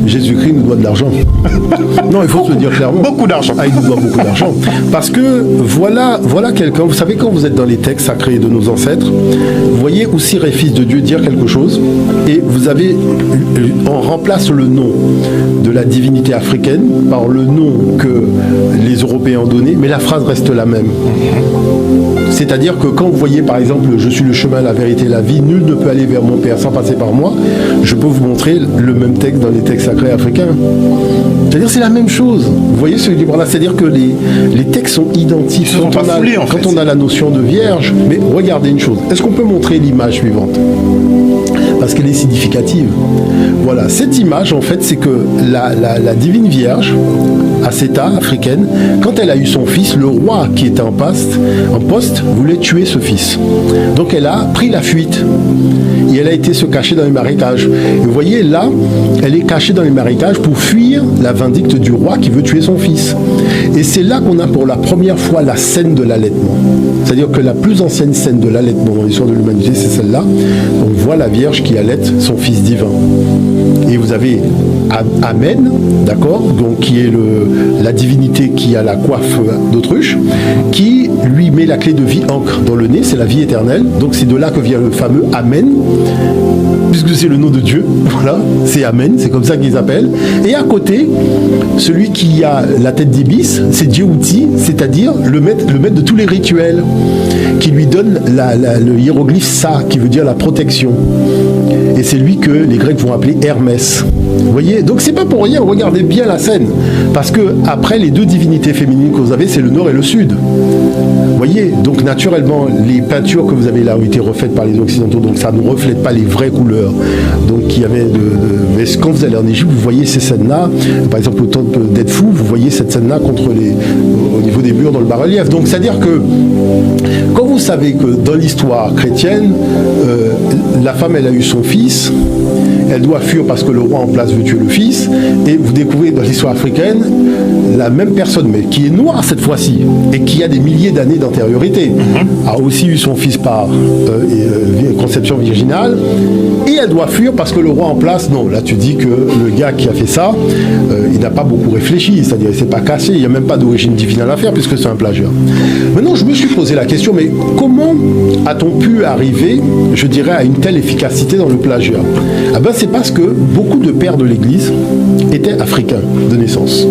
Jésus-Christ nous doit de l'argent. Non, il faut se le dire clairement. Beaucoup d'argent. Ah, il nous doit beaucoup d'argent. Parce que voilà quelqu'un, vous savez, quand vous êtes dans les textes sacrés de nos ancêtres, vous voyez Oussir est fils de Dieu dire quelque chose, et vous avez, on remplace le nom de la divinité africaine par le nom que les Européens ont donné, mais la phrase reste la même. C'est-à-dire que quand vous voyez par exemple « Je suis le chemin, la vérité, la vie, nul ne peut aller vers mon Père sans passer par moi », je peux vous montrer le même texte dans les textes sacrés africains. C'est-à-dire c'est la même chose. Vous voyez ce livre-là, c'est-à-dire que les textes sont identiques. Quand on a la notion de vierge, mais regardez une chose, est-ce qu'on peut montrer l'image suivante ? Parce qu'elle est significative. Voilà, cette image, en fait, c'est que la divine Vierge, Asséta, africaine, quand elle a eu son fils, le roi qui était en poste voulait tuer ce fils. Donc elle a pris la fuite. Et elle a été se cacher dans les marécages. Et vous voyez, là, elle est cachée dans les marécages pour fuir la vindicte du roi qui veut tuer son fils. Et c'est là qu'on a pour la première fois la scène de l'allaitement. C'est-à-dire que la plus ancienne scène de l'allaitement dans l'histoire de l'humanité, c'est celle-là. On voit la Vierge qui allaite son fils divin. Et vous avez Amen, d'accord, donc qui est la divinité qui a la coiffe d'autruche, qui lui met la clé de vie ancre dans le nez, c'est la vie éternelle. Donc c'est de là que vient le fameux Amen, puisque c'est le nom de Dieu, voilà, c'est Amen, c'est comme ça qu'ils appellent. Et à côté, celui qui a la tête d'ibis, c'est Djéouti, c'est-à-dire le maître de tous les rituels, qui lui donne le hiéroglyphe Sa, qui veut dire la protection. Et c'est lui que les Grecs vont appeler Hermès. Vous voyez, donc c'est pas pour rien, regardez bien la scène. Parce que après, les deux divinités féminines que vous avez, c'est le nord et le sud. Vous voyez, donc naturellement, les peintures que vous avez là ont été refaites par les Occidentaux, donc ça ne reflète pas les vraies couleurs. Donc il y avait mais quand vous allez en Égypte, vous voyez ces scènes-là. Par exemple, au temple d'Edfou, vous voyez cette scène-là au niveau des murs dans le bas-relief. Donc c'est-à-dire que quand vous savez que dans l'histoire chrétienne, la femme, elle a eu son fils, elle doit fuir parce que le roi en place veut tuer le fils, et vous découvrez dans l'histoire africaine la même personne, mais qui est noire cette fois-ci, et qui a des milliers d'années d'antériorité, a aussi eu son fils par conception virginale, et elle doit fuir parce que le roi en place, non, là tu dis que le gars qui a fait ça, il n'a pas beaucoup réfléchi, c'est-à-dire il ne s'est pas cassé, il n'y a même pas d'origine divine à l'affaire, puisque c'est un plagiat. Maintenant, je me suis posé la question, mais comment a-t-on pu arriver, je dirais, à une telle efficacité dans le plagiat ? Ah ben, c'est parce que beaucoup de pères de l'Église étaient africains de naissance.